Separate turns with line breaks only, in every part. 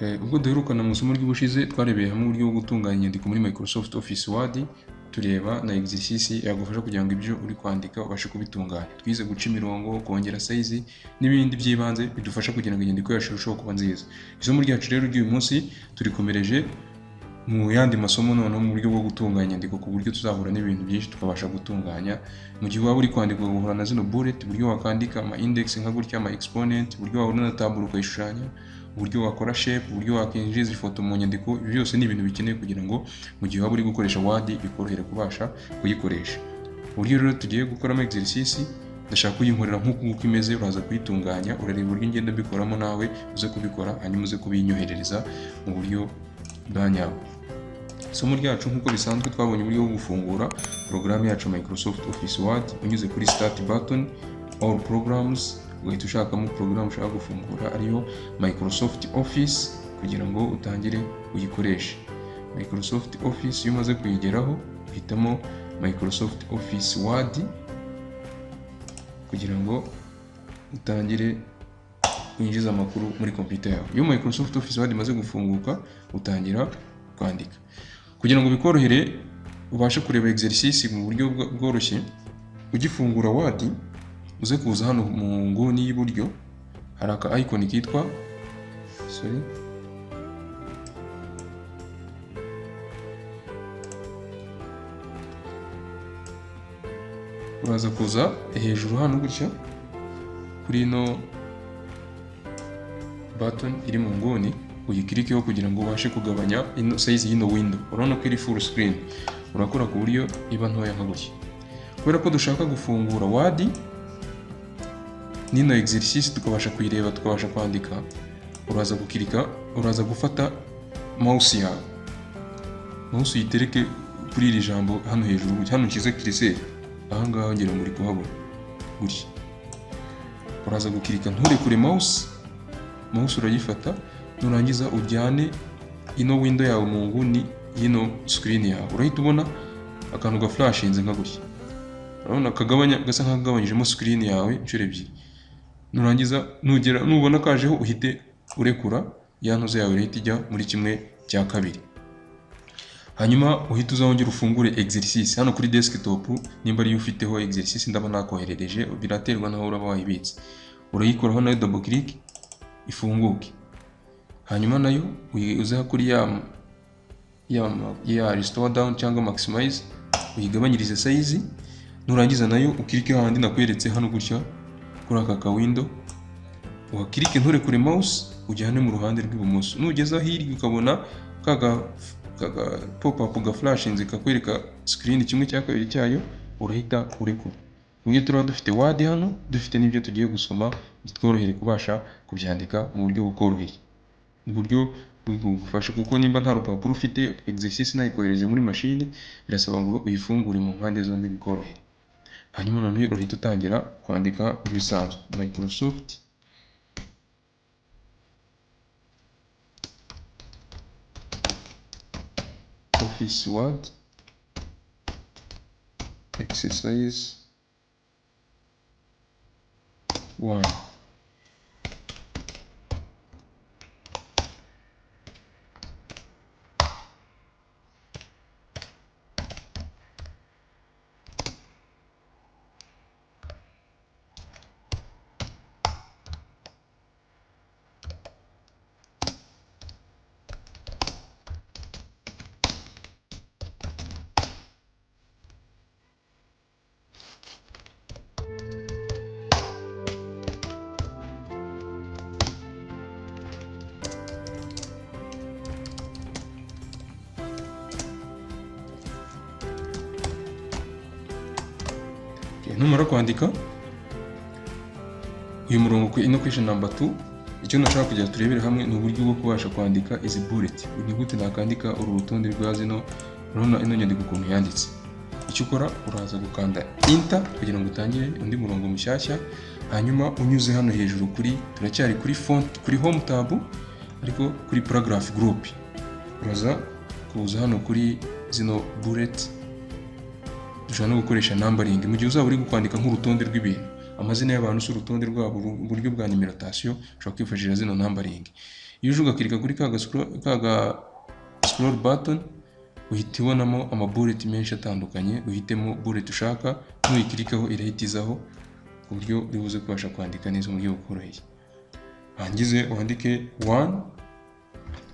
Ubwo duherukana mu isomo ry'ubushize twarebeye hamwe uburyo bwo gutunganya inyandiko muri Microsoft Office Word, tureba na exercice yagufasha kugira ngo ibyo uri kwandika ubashe kubitunganya. Twize guca imirongo, kongera size n'ibindi by'ibanze bidufasha kugira ngo inyandiko yacu irusheho kuba nziza. Isomo ryacu rero ry'uyu munsi turikomereje mu yandi masomo noneho mu buryo bwo gutunganya inyandiko ku buryo tuzahura n'ibintu byinshi tukabasha gutunganya. Mu gihe waba uri kwandika ugahura na zino bullet, uburyo wakandika ama index nka gutya, ama exponent, uburyo wabona na table ukayishushanya, uburyo wakora shape, uburyo wakinjiza ifoto mu nyandiko. Ibi byose ni ibintu bikeneye kugira ngo mu gihe waba uri gukoresha Word bikorohere kubasha kuyikoresha. Uburyo rero tugiye gukoramo exercice ndashaka kuyinkorera nk'uko imeze, uraza kuyitunganya, urareba uburyo ngenda bikoramo nawe uze kubikora, hanyuma uze kubinyoherereza mu buryo bwa nyabwo. Isomo ryacu nk'uko bisanzwe twabonye uburyo bwo gufungura porogaramu yacu Microsoft Office Word unyuze kuri Start button, All Programs, ugahita ushakamo porogaramu ushaka gufungura ariyo Microsoft Office kugira ngo utangire uyikoreshe. Microsoft Office iyo umaze kuyigeraho uhitamo Microsoft Office Word kugira ngo utangire winjiza amakuru muri computer yawe. Iyo Microsoft Office Word imaze gufunguka utangira kwandika. Kugira ngo bikorohere ubashe kureba exercice mu buryo bworoshye, ugifungura Word uze kuza hano mu nguni y'iburyo hari aka icon kitwa uraza kuza hejuru hano gutya kuri ino button iri mu nguni uyikirikeho kugira ngo ubashe kugabanya ino size y'ino window. Urabona ko iri full screen, urakora ku buryo iba ntoya nka gutya. Kubera ko dushaka gufungura Word nino exercice tukabasha kuyireba tukabasha kwandika, uraza gufata mouse yawe, mouse uyitereke kuri iri jambo hano hejuru gutya, hano nshyize cursor aha ngaha ngira muri kuhabona gutya. Uraza gukirika nturekure mouse urayifata, nurangiza ujyane ino window yawe mu nguni y'ino screen yawe, urahita ubona akantu ga flashinze nka gutya. Urabona kagabanya gasa nk'akagabanyijemo screen yawe inshuro ebyiri. Nurangiza nubona kajeho uhite urekura ya ntuze yawe rehita ijya muri kimwe cya kabiri. Hanyuma uhita uzongera ufungure exercice hano kuri desktop, nimba ariyo ufiteho exercice ndaba nakoherereje, biraterwa naho uraba wayibitse. Urayikoraho nayo double click ifunguke. Hanyuma nayo uza kuri ya restore down cyangwa maximize uyigabanyirize size, nurangiza nayo ukirike handi nakweretse hano gutya kuri aka window, ukirike nturekure mouse ujyane mu ruhande rw'ibumoso. Nugeza hirya ukabona kaga pop-up ga flashinze kakwereka screen kimwe cya kabiri cyayo, urahita urekura. Uburyo turaba dufite Word hano, dufite n'ibyo tugiye gusoma bitworohere kubasha kubyandika mu buryo bukoroheye. Uburyo bugufasha kuko nimba nta rupapuro ufite exercice nayikohereje muri machine, birasaba ngo uyifungure mu mpande zombi bikorohere. Hanyuma noneho urahita utangira kwandika ibisanzwe. Microsoft Office Word Exercise 1. Numara kwandika uyu murongo ino question number 2, icyo nashaka kujya turebera hamwe ni uburyo bwo kubasha kwandika izi bullet. Ni gute nakandika uru rutonde rwa zino, urabona ino nyandiko ukuntu yanditse. Icyo ukora uraza gukanda enter kugira ngo utangire undi murongo mushyashya, hanyuma unyuze hano hejuru turacyari kuri font, kuri home tab ariko kuri paragraph group, uraza kuza hano kuri zino bullet. Dushobora no gukoresha numbering mu gihe uzaba uri kwandika nk'urutonde rw'ibintu. amazina y'abantu si urutonde rwabo, uburyo bwa numerotation ushobora kwifashisha zino numbering. Iyo uje ugakirika kuri ka scroll button uhita ubonamo ama bullet menshi atandukanye, uhitemo bullet ushaka, nuyikirikaho irahitizaho ku buryo uribuze kubasha kwandika neza mu buryo bukoroheye. Hangize wandike 1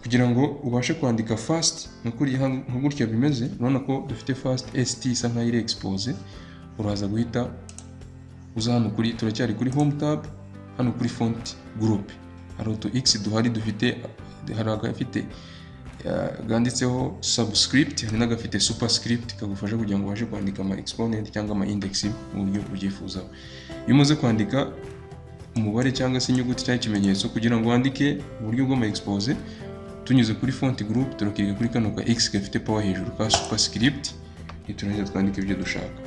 kugira ngo ubashe kwandika fast, nko gutya bimeze. Urabona ko dufite fast st isa nkaho iri expose. Uraza guhita uza hano turacyari kuri home tab, hano kuri font group hari utu x duhari, hari agafite ganditseho subscript, hari n'agafite superscript kagufasha kugira ngo ubashe kwandika ama exponent cyangwa ama index mu buryo ubyifuza. Iyo umaze kwandika umubare cyangwa se inyuguti cyangwa ikimenyetso kugira ngo wandike mu buryo bw'ama expose, tunyuze kuri font group turakirika kuri kano ka x gafite power hejuru ka superscript, turangiza twandika ibyo dushaka.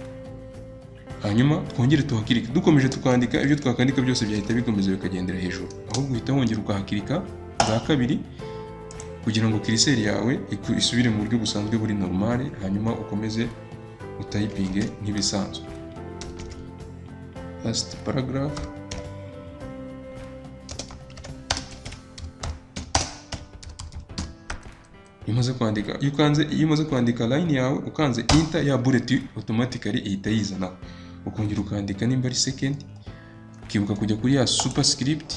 Hanyuma twongere tuhakirika, dukomeje tukandika ibyo twakandika byose byahita bikomeza bikagendera hejuru, ahubwo uhita wongera ukahakirika bwa kabiri kugira ngo cursor yawe isubire mu buryo busanzwe buri normal, hanyuma ukomeze utypinge nk'ibisanzwe. Last paragraph. Iyo umaze kwandika line yawe ukanze enter, ya bullet automatically ihita yizana, ukongera ukandika nimba ari second, ukibuka kujya kuri ya superscript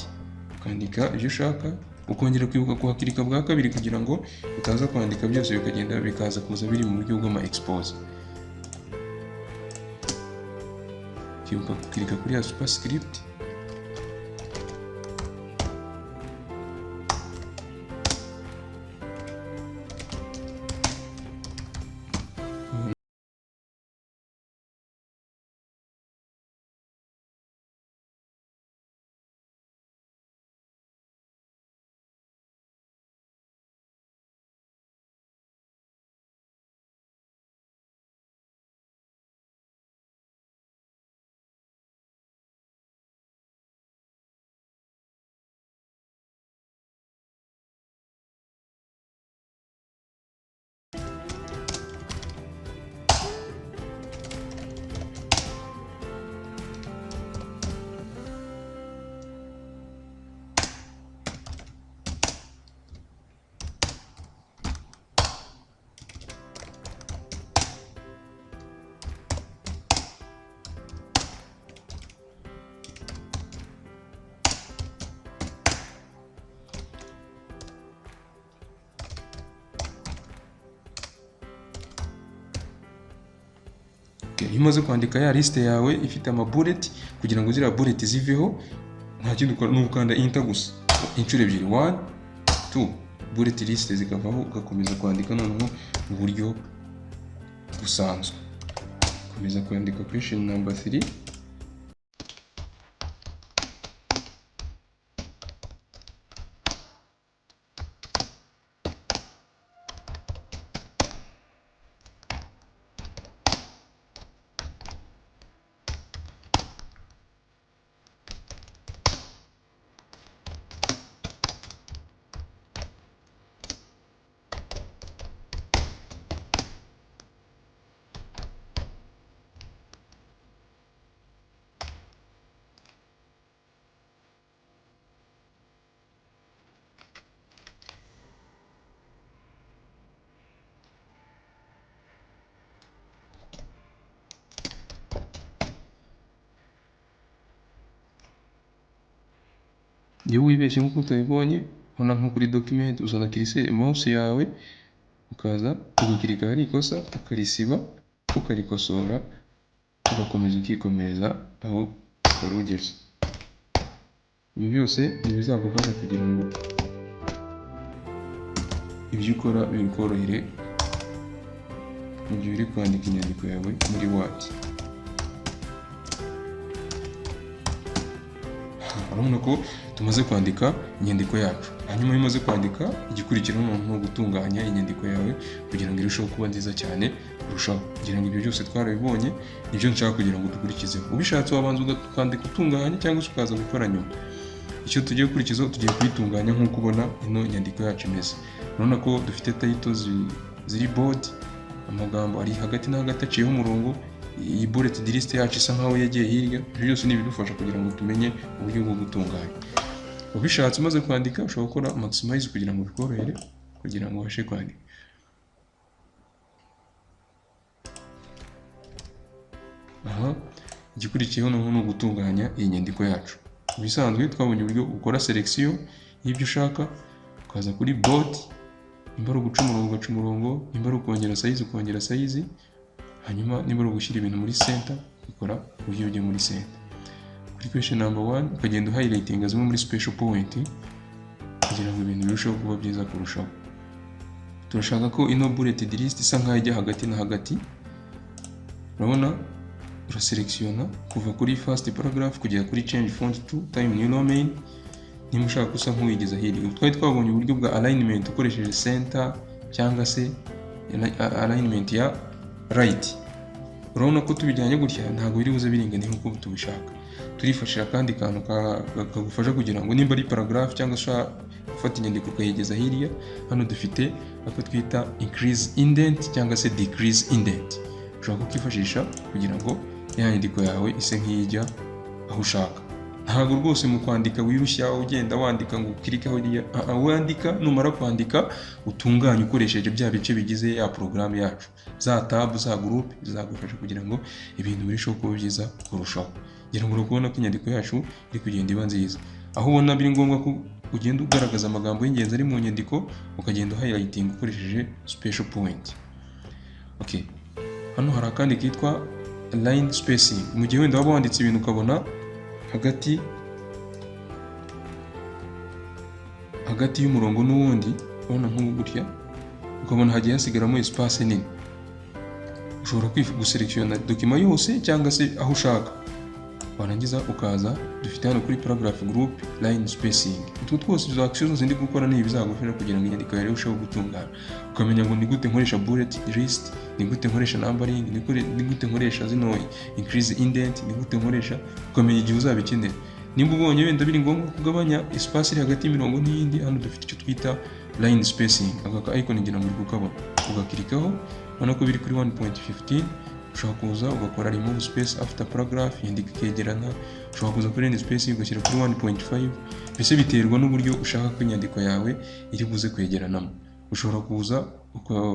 ukandika ibyo ushaka, ukongera kwibuka kuhakirika bwa kabiri kugira ngo utaza kwandika byose bikagenda bikaza kuza biri mu buryo bw'ama expose. Ukibuka kukirika kuri ya superscript, iyo umaze kwandika ya liste yawe ifite ama bullet, kugira ngo ziriya bullet ziveho nta kindi ukora ni ukanda enter gusa inshuro ebyiri, 1 2, bullet list zikavaho, ugakomeza kwandika noneho mu buryo busanzwe. Komeza kwandika question number 3. Iyo wibeshye nk'uko utabibonye, ubona nko kuri document uzana cursor mouse yawe ukaza ugakirika hari ikosa ukarisiba ukarikosora, ugakomeza ukikomereza aho wari ugeze. Ibi byose bizagufasha kugira ngo ibyo ukora bikorohere mu gihe uri kwandika inyandiko yawe muri Word. Urabona ko tumaze kwandika inyandiko yacu. Hanyuma iyo umaze kwandika, igikurikiraho ni gutunganya inyandiko yawe kugira ngo irusheho kuba nziza cyane kurushaho. Kugira ngo ibyo byose twarabibonye, nibyo nshaka kugira ngo dukurikizeho. Ubishatse wabanza ukandika utunganya cyangwa se ukaza gukora nyuma. Icyo tugiye gukurikizaho, tugiye kuyitunganya nk'uko ubona ino nyandiko yacu imeze. Urabona ko dufite titles ziri bold, amagambo ari hagati na hagati aciyeho umurongo, iyi bullet list yacu isa nkaho yagiye hirya. Ibyo byose ni ibidufasha kugira ngo tumenye uburyo bwo gutunganya. Ubishatse umaze kwandika ushobora gukora maximize kugira ngo bikorohere kugira ngo ubashe kwandika. Aha igikurikiyeho noneho ni ugutunganya iyi nyandiko yacu. Ibisanzwe twabonye uburyo ukora selection y'ibyo ushaka, ukaza kuri body, nimba ari uguca umurongo ugaca umurongo, nimba ari ukongera size ukongera size, hanyuma nimba ari ugushyira ibintu muri center ukora uburyo ujya muri center. Kuri question number 1 ukagenda highlighting zimwe muri special point kugira ngo ibintu birusheho kuba byiza kurushaho. Turashaka ko ino bullet list isa nkaho ijya hagati na hagati. Urabona uraselectiona kuva kuri first paragraph kugera kuri change font to time new domain. Nimba ushaka gusa nk'uwigeza hirya, twari twabonye uburyo bwa alignment ukoresheje center cyangwa se alignment ya right. Urabona ko tubijyanye gutya ntabwo biri buze biringaniye nk'uko tubishaka. Turifashisha kandi kantu kagufasha kugira ngo nimba ari paragraph cyangwa se ufata inyandiko ukayigeza hirya, hano dufite ako twita increase indent cyangwa se decrease indent. Ushobora kukifashisha kugira ngo ya nyandiko yawe ise nk'ijya aho ushaka. Ntabwo rwose mu kwandika wirushya ugenda wandika ngo ukirikaho wandika, numara kwandika utunganye ukoresheje bya bice bigize ya porogaramu yacu, za tab za group zizagufasha kugira ngo ibintu birusheho kuba byiza kurushaho. Ngira ngo urabona ko inyandiko yacu iri kugenda iba nziza. Aho ubona biri ngombwa ko ugenda ugaragaza amagambo y'ingenzi ari mu nyandiko, ukagenda highlighting ukoresheje special point. Okay, hano hari akandi kitwa line spacing. Mu gihe wenda waba wanditse ibintu ukabona hagati y'umurongo n'uwundi, urabona nk'ubu gutya, ukabona hagiye hasigaramo espace nini, ushobora guselectiona document yose cyangwa se aho ushaka. Warangiza ukaza, dufite hano kuri paragraph group line spacing. Utwo twose izo actions zose ndi gukora ni bizagufasha kugira ngo inyandiko yawe irusheho gutungana. Ukamenya ngo ni gute nkoresha bullet list, ni gute nkoresha numbering, ni gute nkoresha zino increase indent, ni gute nkoresha, ukamenya igihe uzabikenera. Nimba ubonye wenda biri ngombwa kugabanya espace iri hagati y'imirongo n'iyindi, hano dufite icyo twita line spacing. Aka icon ngira muri kukabona, ugakirikaho, ubona ko biri kuri 1.15. Ushobora kuza ugakora remove space after paragraph, inyandiko ikegerana. Ushobora kuza kuri end space ugashyira kuri 1.5. Mbese biterwa n'uburyo ushaka ko inyandiko yawe iri buze kwegeranamo. Ushobora kuza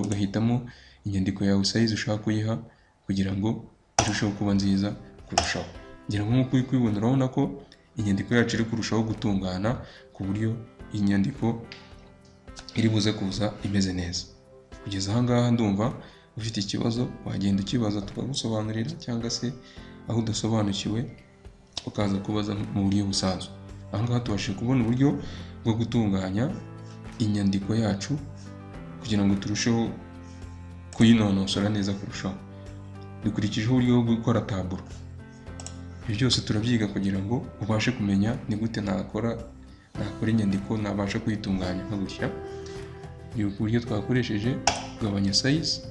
ugahitamo inyandiko yawe size ushaka kuyiha kugira ngo irusheho kuba nziza kurushaho. Ngira ngo nk'uko uri kubibona, urabona ko inyandiko yacu iri kurushaho gutungana ku buryo inyandiko iri buze kuza imeze neza. Kugeza aha ngaha ndumva ufite ikibazo wagenda ukibaza tukagusobanurira, cyangwa se aho udasobanukiwe ukaza kubaza mu buryo busanzwe. Aha ngaha tubashije kubona uburyo bwo gutunganya inyandiko yacu kugira ngo turusheho kuyinonosora neza kurushaho. Dukurikijeho uburyo bwo gukora taburo. Ibi byose turabyiga kugira ngo ubashe kumenya ni gute nakora inyandiko, nabasha kuyitunganya nka gutya. Uburyo twakoresheje kugabanya size,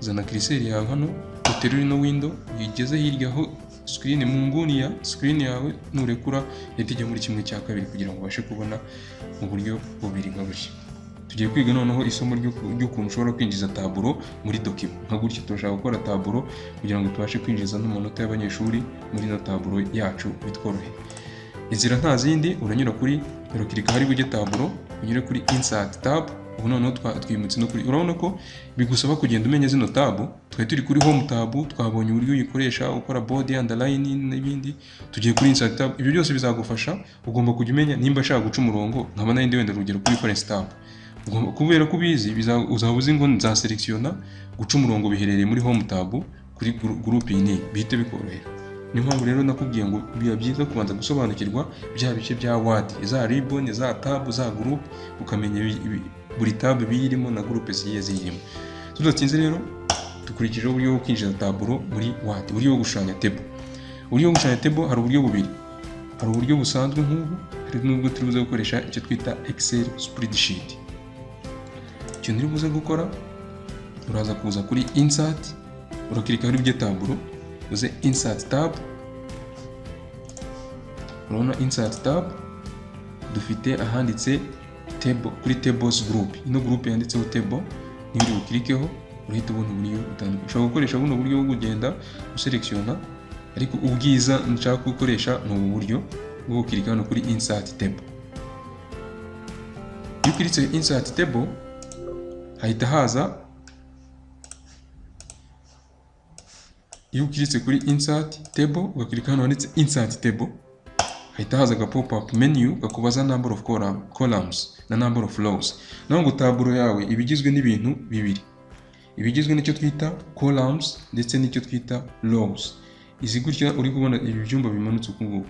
zana cursor yawe hano, uterure ino window uyigeze hirya aho screen, mu nguni ya screen yawe, nurekura yahita ijya muri 1/2 kugira ngo ubashe kubona mu buryo bubiri nka gutya. Tugiye kwiga noneho isomo ry'ukuntu ushobora kwinjiza taburo muri document nka gutya. Turashaka gukora taburo kugira ngo tubashe kwinjiza n'amanota y'abanyeshuri muri na taburo yacu bitworoheye. Inzira nta zindi, uranyura kuri kirika hari bujye taburo, unyure kuri insert tab. Ubu noneho twimutse no kuri, urabona ko bigusaba kugenda umenya zino tab. Twari turi kuri home tab, twabonye uburyo uyikoresha ukora body, underline n'ibindi. Tugiye kuri insert tab. Ibyo byose bizagufasha, ugomba kujya umenya nimba ashaka guca umurongo, nkaba nandi wenda urugero kuri reference tab. Kubera ko ubizi uzaba uzi ngo nzaselectiona guca umurongo biherereye muri home tab kuri group iyi, bihite bikorohera. Niyo mpamvu rero nakubwiye ngo biba byiza kubanza gusobanukirwa bya bice bya word, za ribbon, za tab, za group, ukamenya buri tab biyirimo na group zigiye ziyirimo. Tudatinze rero dukurikijeho uburyo bwo kwinjiza taburo muri word. Uburyo bwo gushushanya table. Uburyo bwo gushushanya table hari uburyo bubiri. Hari uburyo busanzwe nk'ubu, hari n'ubwo turi buze gukoresha icyo twita Excel spreadsheet. Ikintu uri buze gukora, uraza kuza kuri insert, urakirika kuri byo taburo, uze insert tab. Urabona insert tab dufite ahanditse table, kuri tables group. Ino group yanditseho table, niyo ukirikeho, urahita ubona uburyo butandukanye. Ushobora gukoresha buno buryo bwo kugenda uselectiona, ariko ubwiza nshaka gukoresha ni ubu buryo bwo gukirika hano kuri insert table. Iyo ukiritse insert table hahita haza, iyo ukiritse kuri insert table ugakirika hano handitse insert table, hahita haza aga pop up menu gakubaza number of columns na number of rows. Naho ngo taburo yawe ibigizwe n'ibintu bibiri, ibigizwe n'icyo twita columns ndetse n'icyo twita rows. Izi gutya uri kubona ibi byumba bimanutse uku nguku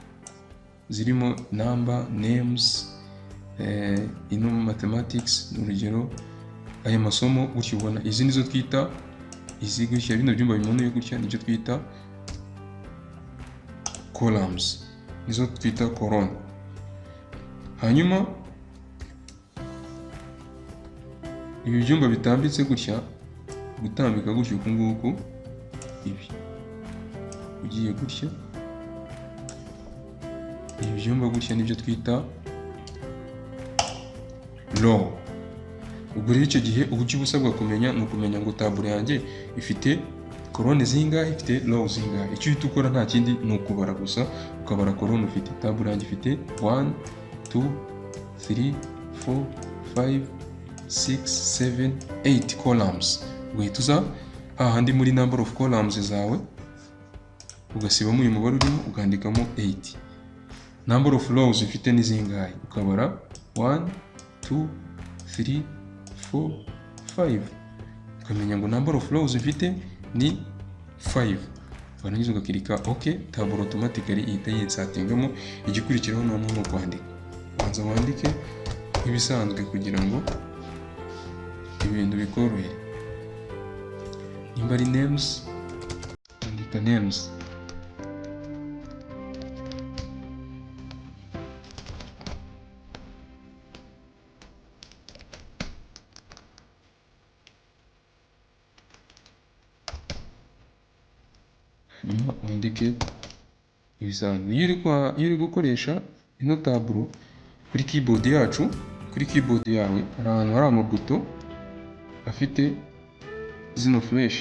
zirimo number, names, ino mathematics urugero, aya masomo gutya ubona. Izi nizo twita, izi gutya bino byumba bimanuye gutya nicyo twita columns, nizo twita column. Hanyuma ibi byumba bitambitse gutya, gutambika gutya uku nguku, ibi ugiye gutya, ibi byumba gutya nibyo twita row. Ubwo rero icyo gihe uburyo busabwa kumenya ni ukumenya ngo taburo yanjye ifite colonne zingahe, ifite row zingahe. Icyo uhita ukora nta kindi ni ukubara gusa, ukabara colonne ufite. Taburo yanjye ifite 1 2 3 4 5 6 7 8 columns. Ugahita uza hahandi muri number of columns zawe ugasibamo uyu mubare urimo ukandikamo 8. Number of rows ifite ni zingahe, ukabara 1 2 3 4 5, ukamenya ngo number of rows ifite ni 5. Warangiza ugakirika OK, taburo automatically ihita yinsatingamo. Igikurikiraho noneho ni ukwandika. Banza wandike nk'ibisanzwe kugira ngo ibintu bikorohe. Nimba ari names, andika names. Wandike ibisanzwe. Iyo uri gukoresha ino taburo kuri keyboard yacu, kuri keyboard yawe hari ahantu hari amabuto afite zino flash.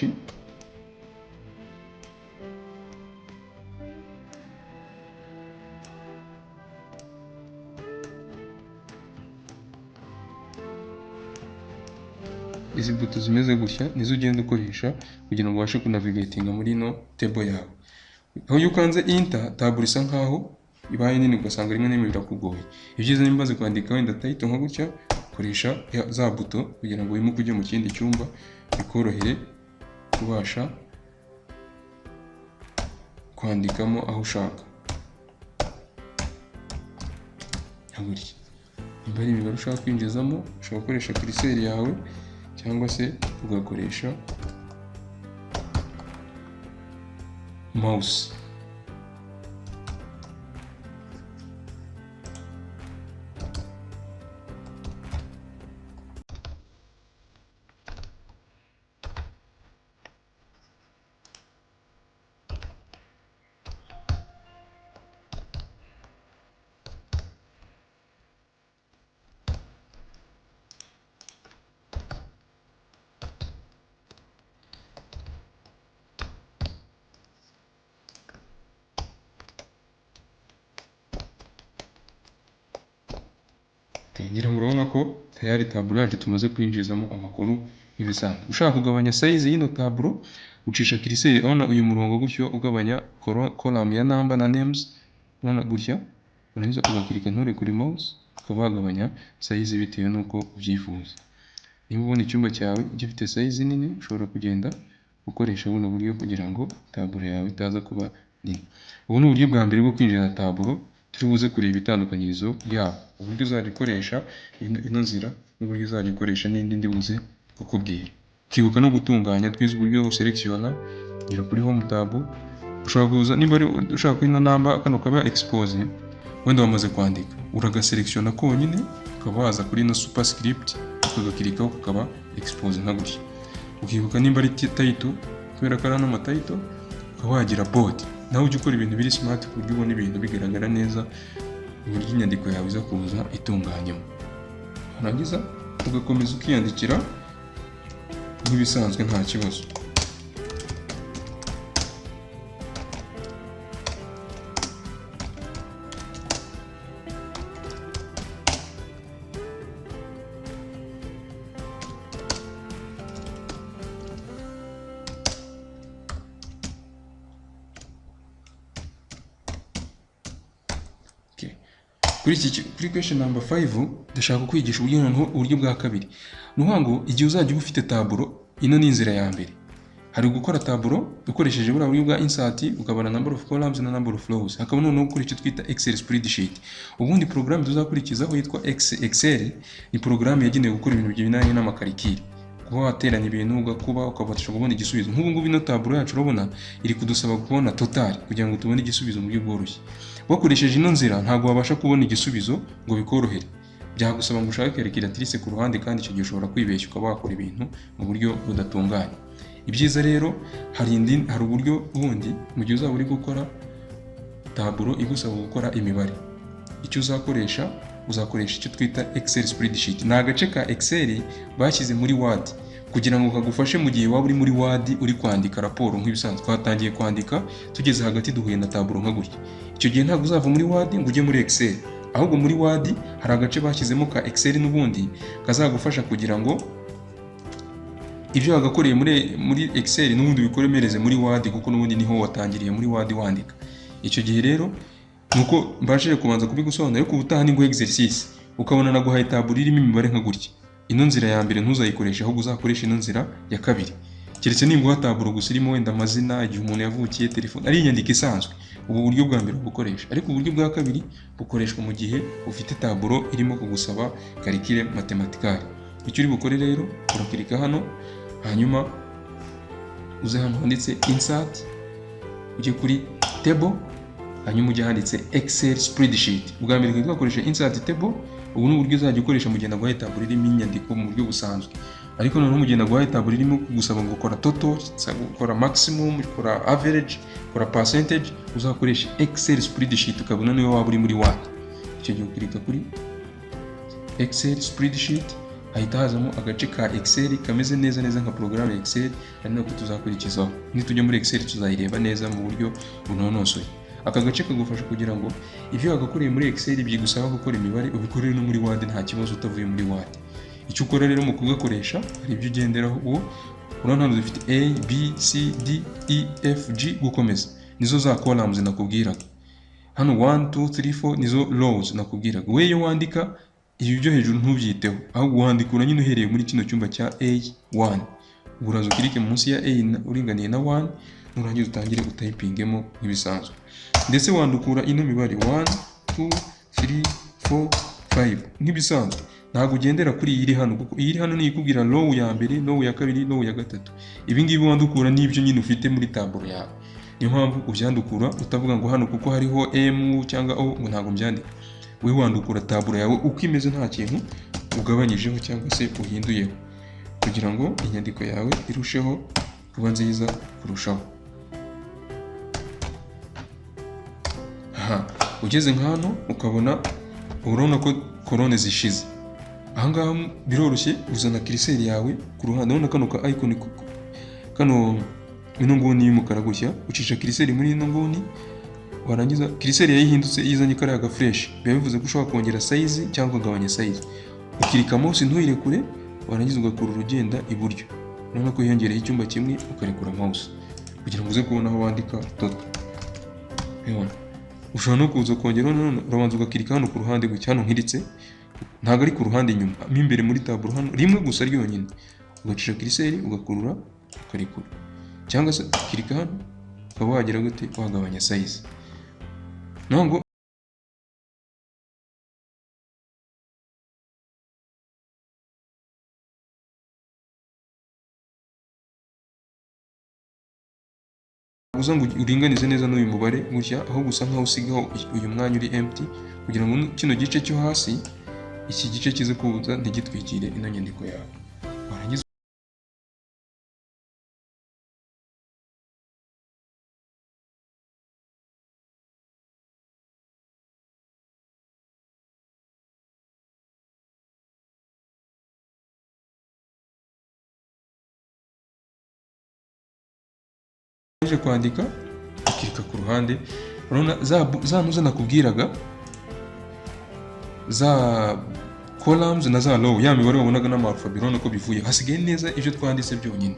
Izi buto zimeze gutya nizo ugenda ukoresha kugira ngo ubashe kunavigatinga muri ino table yawe. Aho iyo ukanze enter, taburo isa nkaho ibaye nini ugasanga rimwe n'imwe birakugoye. Ibyiza nimba umaze kwandika wenda title nka gutya, koresha za buto kugira ngo wimuke ujye mu kindi cyumba bikorohere kubasha kwandikamo aho ushaka. Gutya. Nimba ari imibare ushaka kwinjizamo, ushobora gukoresha curseur yawe cyangwa se ugakoresha mouse. Ngira ngo urabona ko tayari taburo yacu tumaze kwinjizamo amakuru nk'ibisanzwe. Ushaka kugabanya size y'ino taburo ucisha curseur, urabona uyu murongo gutyo ugabanya column ya number na names, urabona gutya, urangiza ugakirika ntore kuri mouse ukaba wagabanya size bitewe n'uko ubyifuza. Niba ubona icyumba cyawe gifite size nini, ushobora kugenda ukoresha buno buryo kugira ngo taburo yawe itaza kuba nini. Ubu ni uburyo bwa mbere bwo kwinjiza taburo. Turi buze kureba itandukanyirizo yabo, uburyo uzajya ukoresha ino nzira n'uburyo uzajya ukoresha n'indi ndi buze kukubwira. Ukibuka no gutunganya, twize uburyo selectiona, gira kuri home tab, ushobora kuza niba ari ushaka ko ino number kano kaba expose, wenda wamaze kwandika uragaselectiona konyine, ukaba waza kuri ino superscript ukagakirikaho ukaba expose nka gutya. Ukibuka nimba ari title, kubera ko ari ano title, ukaba wagira bold. Nawe ujye ukora ibintu biri smart ku buryo ubona ibintu bigaragara neza, uburyo inyandiko yawe iza kuza itunganyemo. Warangiza ugakomeza ukiyandikira nk'ibisanzwe nta kibazo. Kuri question number 5 ndashaka kwigisha uburyo bwa kabiri. Ni ukuvuga ngo igihe uzajya uba ufite taburo, ino ni inzira ya mbere. Hari gukora taburo ukoresheje buriya buryo bwa insert, ukabona number of columns na number of rows. Hakaba noneho gukora icyo twita Excel spreadsheet. Ubundi program tuzakurikizaho yitwa Excel, ni program yagenewe gukora ibintu bijyanye n'amakarikire. Kuba wateranya ibintu ugakuba ukabasha kubona igisubizo. Nk'ubu ngubu ino taburo yacu urabona iri kudusaba kubona total kugira ngo tubone igisubizo mu buryo bworoshye. Wakoresheje ino nzira ntabwo wabasha kubona igisubizo ngo bikorohere. Byagusaba ngo ushake calculatrice ku ruhande, kandi icyo gihe ushobora kwibeshya ukaba wakora ibintu mu buryo budatunganye. Ibyiza rero hari uburyo bundi mu gihe uzaba uri gukora taburo igusaba gukora imibare. Icyo uzakoresha icyo twita Excel spreadsheet. Ni agace ka Excel bashyize muri Word kugira ngo kagufashe mu gihe waba uri muri Word uri kwandika raporo nk'ibisanzwe. Twatangiye kwandika tugeze hagati duhuye na taburo nka gutya. Icyo gihe ntabwo uzava muri Word ngo ujye muri Excel, ahubwo muri Word hari agace bashyizemo ka Excel n'ubundi kazagufasha kugira ngo ibyo wagakoreye muri Excel n'ubundi bikoremereze muri Word, kuko n'ubundi niho watangiriye muri Word wandika. Icyo gihe rero nuko mbashije kubanza kubigusobanurira, ariko ubutaha ni ngo exercice ukabona naguhaye taburo irimo imibare nka gutya. Ino nzira ya mbere ntuzayikoresha, ahubwo uzakoresha ino nzira ya kabiri. Keretse nimba taburo gusa irimo wenda amazina, igihe umuntu yavukiye, telefone, ari inyandiko isanzwe, ubu buryo bwa mbere bukoresha. Ariko uburyo bwa kabiri bukoreshwa mu gihe ufite taburo irimo kugusaba calcul mathématicale. Icyo uri bukore rero, urakirika hano, hanyuma uze hano handitse insert, ujye kuri table, hanyuma ujye handitse Excel spreadsheet. Ubwa mbere twakoresha insert table. Ubu ni uburyo uzajya ukoresha mu gihe naguhaye taburo irimo inyandiko mu buryo busanzwe. Ariko noneho mu gihe naguhaye taburo irimo kugusaba ngo ukora total, ukora maximum, ukora average, ukora percentage, uzakoresha Excel spreadsheet ukabona niyo waba uri muri Word. Icyo gihe ukirika kuri Excel spreadsheet, hahita hazamo agace ka Excel kameze neza nka program ya Excel, ari nako tuzakurikizaho. Nitujya muri Excel tuzayireba neza mu buryo bunonosoye. Aka gace kagufasha kugira ngo ibyo wagakoreye muri Excel byigusaba gukora imibare ubikorere no muri Word nta kibazo utavuye muri Word. Icyo ukora rero mu kugakoresha hari ibyo ugenderaho. Urabona hano dufite A, B, C, D, E, F, G gukomeza. Nizo za columns nakubwiraga. Hano 1, 2, 3, 4 nizo rows nakubwiraga. We yo wandika ibi byo hejuru ntubyiteho, ahubwo wandikura nyine uhereye muri kino cyumba cya A1. Uraza ukirike munsi ya A uringaniye na 1, nurangiza utangire utypingemo nk'ibisanzwe. Ndetse wandukura ino mibare 1, 2, 3, 4, 5 nk'ibisanzwe. Ntabwo ugendera kuri iri hano, kuko iri hano ni ikubwira row ya mbere, row ya kabiri, row ya gatatu. Ibi ngibi wandukura n'ibyo nyine ufite muri taburo yawe. Niyo mpamvu ubyandukura utavuga ngo hano kuko hariho M cyangwa O ngo ntabwo mbyandika. We wandukura taburo yawe uko imeze, nta kintu ugabanyijeho cyangwa se uhinduyeho, kugira ngo inyandiko yawe irusheho kuba nziza kurushaho. Ugeze nk'hano ukabona urabona ko kolone zishize. Ahangaha biroroshye, uzana curseur yawe ku ruhande. Urabona kano ka icon kano ino nguni y'umukara gutya, ucisha curseur muri ino nguni, warangiza curseur yayihindutse izanye kariya ga fresh, biba bivuze ko ushobora kongera size cyangwa kugabanya size. Ukirika mouse ntuyirekure, warangiza ugakora urugenda iburyo. Urabona ko yongereye icyumba kimwe, ukarekura mouse kugira ngo uze kubona aho wandika total. Ushobora no kuza kongera, urabanza ugakirika hano ku ruhande gutya, hano nkiritse ntabwo ari ku ruhande inyuma, mo imbere muri taburo hano rimwe gusa ryonyine, ugacisha curseur ugakurura ukarekura, cyangwa se ukirika hano ukaba wagira gute wagabanya size. Ntabwo uza ngo uringanize neza n'uyu mubare gutya, aho gusa nkaho usigaho uyu mwanya uri empty, kugira ngo kino gice cyo hasi, iki gice kize kuza ntigitwikire ino nyandiko yawe. Warangiza uje kwandika ukirika ku ruhande. Urabona za ntuza nakubwiraga za columns na za row, ya mibare wabonaga n'amarufabe, urabona ko bivuye, hasigaye neza ibyo twanditse byonyine.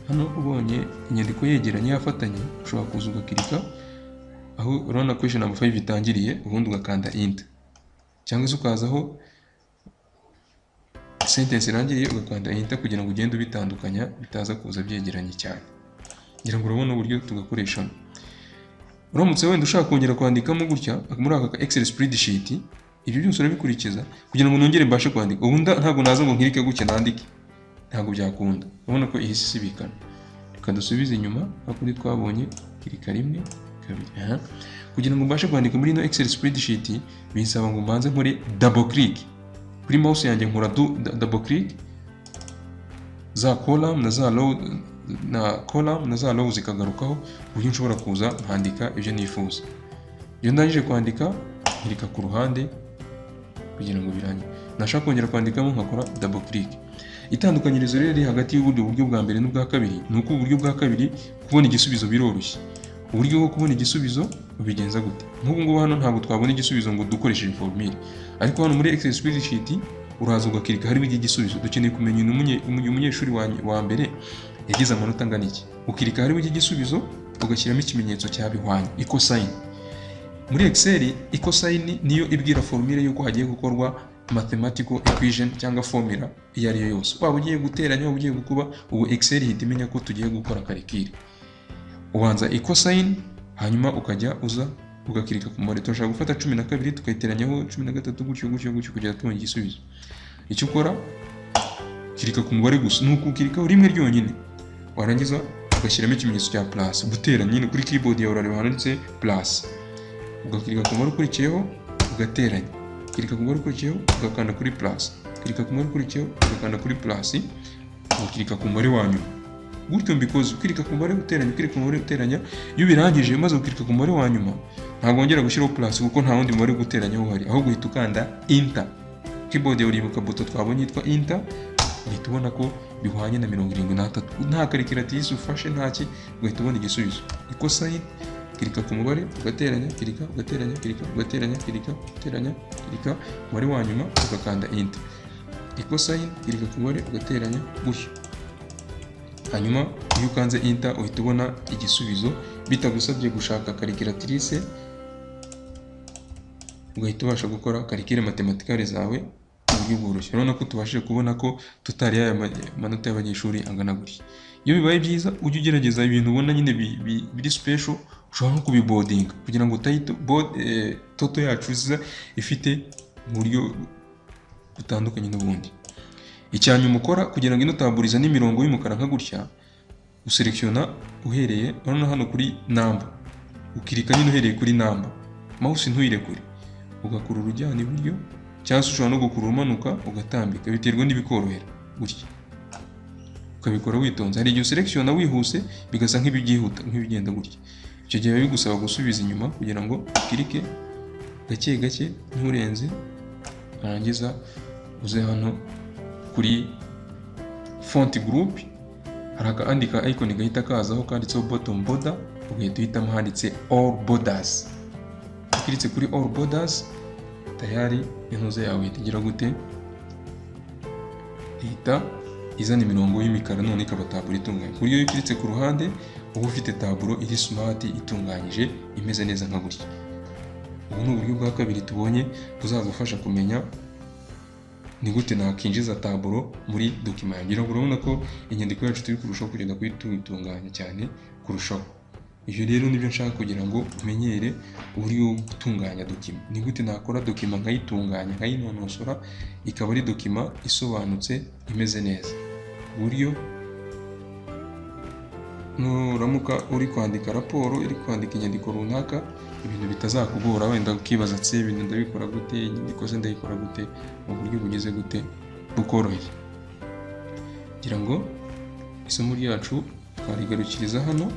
Hano ubonye inyandiko yegeranye yafatanye, ushobora kuza ugakirika aho urabona question number 5 itangiriye, ubundi ugakanda enter, cyangwa se ukaza aho sentence irangiriye ugakanda enter kugira ngo ugende ubitandukanya bitaza kuza byegeranye cyane. Ngira ngo urabona uburyo tugakoresha. Uramutse wenda ushaka kongera kwandikamo gutya muri aka Excel spreadsheet, ibyo byose urabikurikiza kugira ngo nongere mbashe kwandika. Ubu ntabwo naza ngo nkirike gutya nandike, ntabwo byakunda. Urabona ko ihise isibikana. Reka dusubize inyuma hakundi twabonye kirika rimwe kabiri. Kugira ngo mbashe kwandika muri ino Excel spreadsheet binsaba ngo mbanze nkore double click kuri mouse yanjye, nkora double click za column na za row na za row zikagarukaho, uburyo nshobora kuza nkandika ibyo nifuza. Iyo ndangije kwandika nkirika ku ruhande kugira ngo birangire. Nashaka kongera kwandikamo nkakora double click. Itandukanyirizo rero riri hagati y'uburyo bwa mbere n'ubwa kabiri ni uko uburyo bwa kabiri kubona igisubizo biroroshye. Uburyo bwo kubona igisubizo ubigenza gute? Nk'ubu ngubu hano ntabwo twabona igisubizo ngo dukoresheje formule, ariko hano muri Excel spreadsheet uraza ugakirika harimo igisubizo. Dukeneye kumenya umunyeshuri wa mbere yagize amanota angana iki. Ukirika harimo igisubizo ugashyiramo ikimenyetso cya bihwanye, equal sign. Muri Excel equal sign niyo ibwira formule yuko hagiye gukorwa mathematical equation cyangwa formula iyo ari yo yose. Waba ugiye guteranya, waba ugiye gukuba, ubu Excel ihita imenya ko tugiye gukora calcul. Ubanza equal sign, hanyuma ukajya uza ugakirika ku mubare. Turashaka gufata 12 tukayiteranyaho 13 gutyo kugera tubona igisubizo. Icyo ukora kirika ku mubare gusa, nuko ukirikaho rimwe ryonyine, warangiza ugashyiramo ikimenyetso cya plus, guteranya. Nyine kuri keyboard yawe urareba handitse plus, ugakirika ku mubare ukurikiyeho ugateranya, kirika ku mubare ukurikiyeho ugakanda kuri plus, kirika ku mubare ukurikiyeho ugakanda kuri plus, ukirika ku mubare wa nyuma. Gutyo mbikoze, ukirika ku mubare uteranya, ukirika ku mubare uteranya. Iyo birangije maze ukirika ku mubare wa nyuma, ntabwo wongera gushyiraho plus kuko nta wundi mubare guteranya uhari, ahubwo uhita ukanda enter. Keyboard yawe uribuka buto twabonye yitwa enter, uhita ubona ko bihwanye na 73. Nta calculatrice ufashe ntaki, ugahita ubona igisubizo. Equal sign, kirika ku mubare ugateranya, kirika ugateranya, kirika ugateranya, kirika ugateranya, kirika umubare wa nyuma ugakanda enter. Equal sign, kirika ku mubare ugateranya gutyo. Hanyuma iyo ukanze enter uhita ubona igisubizo bitagusabye gushaka calculatrice, ugahita ubasha gukora calcul mathématicale zawe mu buryo bworoshye. Urabona ko tubashije kubona ko tutari aya manota y'abanyeshuri angana gutya. Iyo bibaye byiza ujye ugerageza ibintu ubona nyine biri special, ushobora no kubibodinga kugira ngo toto yacu iza ifite mu buryo butandukanye n'ubundi. Icyanyuma ukora kugira ngo ino taburiza n'imirongo y'umukara nka gutya, uselektiona uhereye hano kuri number, ukirika nyine uhereye kuri number, mouse ntuyirekure, ugakurura ujyana iburyo cyangwa se ushobora no gukurura umanuka ugatambika, biterwa n'ibikorohera gutya. Ukabikora witonze. Hari igihe uselektiona wihuse bigasa nk'ibyihuta nk'ibigenda gutya. Icyo gihe bigusaba gusubiza inyuma kugira ngo ukirike gake gake nturenze, arangiza uze hano kuri font group, hari akandika icon gahita kazaho kanditseho bottom border, ugahita uhitamo handitse all borders. Ukiritse kuri all borders tayari intuze yawe itigira gute, ihita izana imirongo y'imikara, none ikaba taburo itunganye. Kuri iyo ukiritse ku ruhande uba ufite taburo iri smart itunganyije imeze neza nka gutya. Ubu ni uburyo bwa kabiri tubonye buzagufasha kumenya ni gute nakinjiza taburo muri document yanjye. Urabona ko inyandiko yacu turi kurushaho kugenda kuyitunganya cyane kurushaho. Ibyo rero nibyo nshaka kugira ngo umenyere uburyo bwo gutunganya document. Ni gute nakora document nkayitunganya, nkayinonosora ikaba ari document isobanutse imeze neza. Uburyo nuramuka uri kwandika raporo, uri kwandika inyandiko runaka, ibintu bitazakugora wenda ukibaza se ibintu ndabikora gute, inyandiko se ndayikora gute, mu buryo bugeze gute bukoroheye. Kugira ngo isomo ryacu twarigarukiriza hano,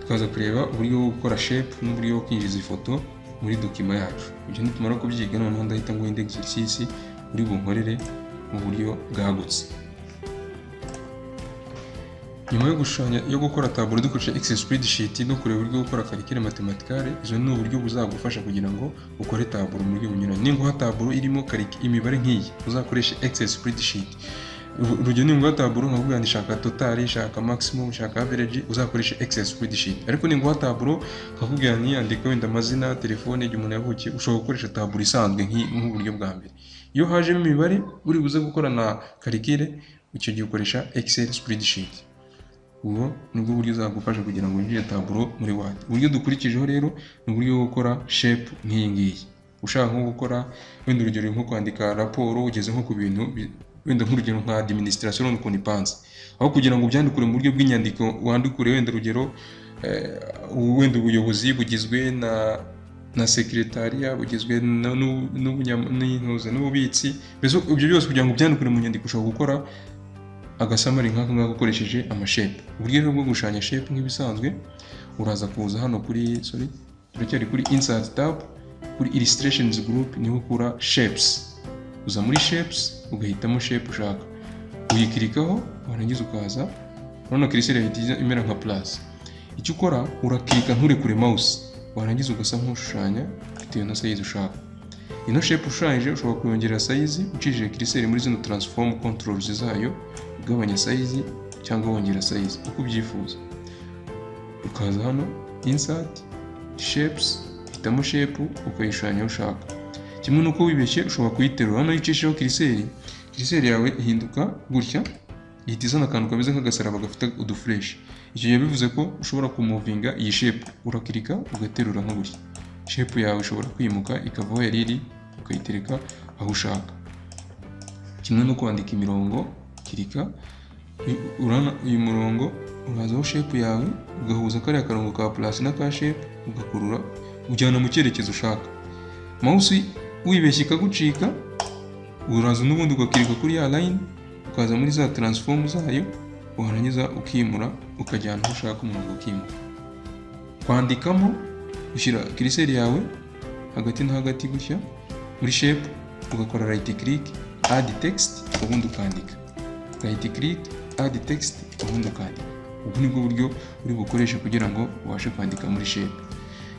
tukaza kureba uburyo bwo gukora shape n'uburyo bwo kwinjiza ifoto muri document yacu. Ibyo nitumara kubyiga noneho ndahita ngo index exercise uri bunkorere mu buryo bwagutse. Nyuma yo gushushanya yo gukora taburo dukoresha Excel spreadsheet no kureba uburyo bwo gukora calcul mathématicale, izo ni uburyo buzagufasha kugira ngo ukore taburo mu buryo bunyuranye. Ninguha taburo irimo imibare nk'iyi uzakoresha Excel spreadsheet. Urugero ninguha taburo nkavuga ngo shaka total, shaka maximum, shaka average, uzakoresha Excel spreadsheet. Ariko ninguha taburo nkavuga ngo andika wenda amazina, telefone igihe umuntu yavukiye, ushobora gukoresha taburo isanzwe nk'uburyo bwa mbere. Iyo hajemo imibare uri buze gukora na calcul, icyo gihe ukoresha Excel spreadsheet. Ubu nibwo buryo uzagufasha kugira ngo winjire taburo muri Word. Uburyo dukurikijeho rero ni uburyo bwo gukora shape nk'iyi ngiyi. Ushaka nko gukora wenda urugero nko kwandika raporo ugeze nko ku bintu wenda nk'urugero nka administration n'ukuntu ipanze, aho kugira ngo ubyandikure mu buryo bw'inyandiko wandikure wenda urugero wenda ubuyobozi bugizwe na secretariat, bugizwe n'ububitsi, mbese ibyo byose kugira ngo ubyandikure mu nyandiko ushobora gukora agasamari nk'ako ngako ukoresheje amashape. Uburyo bwo gushushanya shape nk'ibisanzwe, uraza kuza hano kuri turacyari kuri insert tab, kuri illustrations group niho ukura shapes. Uza muri shapes ugahitamo shape ushaka, uyikirikaho warangiza ukaza urabona cursor yahita imera nka plus. Icyo ukora urakirika nturekure mouse, warangiza ugasa nk'ushushanya bitewe na size ushaka. Ino shape ushushanyije ushobora kuyongerera size ucishije cursor muri zino transform controls zayo, ugabanya size cyangwa wongera size uko ubyifuza. Ukaza hano insert shapes, hitamo shape ukayishushanya ushaka. Kimwe nuko wibeshye ushobora kuyiterura hano yicisheho cursor yawe ihinduka gutya, ihita izana akantu kameze nk'agasaraba gafite udufresh. Icyo gihe bivuze ko ushobora kumuvinga iyi shape, urakirika ugaterura nka gutya. Shape yawe ishobora kwimuka ikava aho yari iri ukayitereka aho ushaka. Kimwe no kwandika imirongo, kirika urana uyu murongo urazaho shape yawe ugahuza kariya karongo ka plus na ka shape ugakurura ujyana mu cyerekezo ushaka. Mouse wibeshye ikagucika, uraza n'ubundi ugakirika kuri ya line ukaza muri za transform zayo, warangiza ukimura ukajyana aho ushaka umurongo ukimuka. Kwandikamo ushyira cursor yawe hagati na hagati gutya muri shape, ugakora right click add text ubundi ukandika, right click add text ubundi ukandika. Ubu nibwo buryo uri bukoreshe kugira ngo ubashe kwandika muri shape.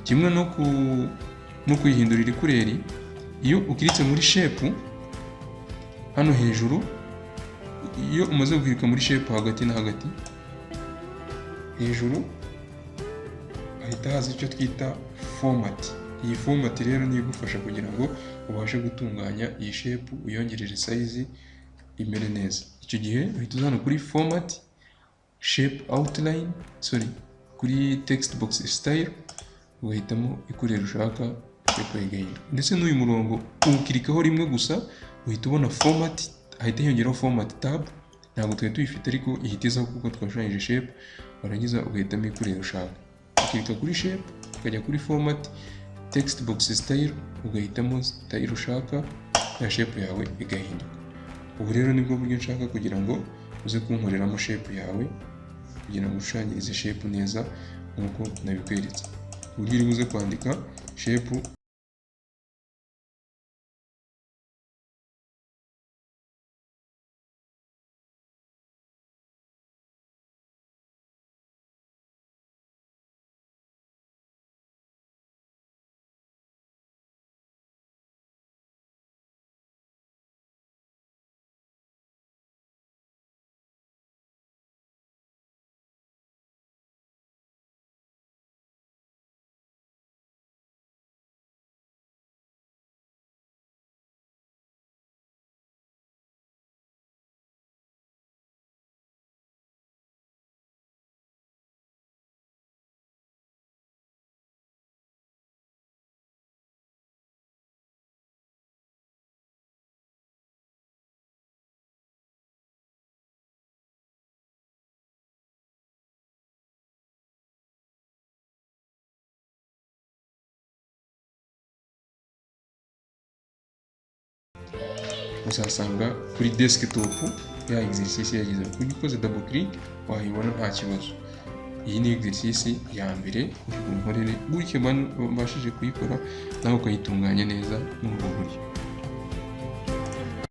Kimwe no kuyihindurira ikureri, iyo ukiritse muri shape hano hejuru, iyo umaze gukirika muri shape hagati na hagati hejuru ahita haza icyo twita format. Iyi format rero niyo igufasha kugira ngo ubashe gutunganya iyi shape, uyongerere size imere neza. Icyo gihe uhita uzana kuri format, shape outline, kuri text box style ugahitamo ikureri ushaka, shape igahinduka. Ndetse n'uyu murongo uwukirikaho rimwe gusa uhita ubona format, ahita hiyongeraho format tab. Ntabwo twari tuyifite ariko ihita izaho kuko twashushanyije shape, warangiza ugahitamo ikureri ushaka. Ukirika kuri shape ukajya kuri format, text box style ugahitamo style ushaka, ya shape yawe igahinduka. Ubu rero nibwo buryo nshaka kugira ngo uze kunkoreramo shape yawe kugira ngo ushushanyirize shape neza nk'uko nabikweretse. Uburyo uri buze kwandika shape uzasanga kuri desktop ya exercice yagize kuri ukoze double click wayibona nta kibazo. Iyi ni exercice ya mbere uri bunkorere gutyo mbashije kuyikora nawe ukayitunganya neza muri ubu buryo.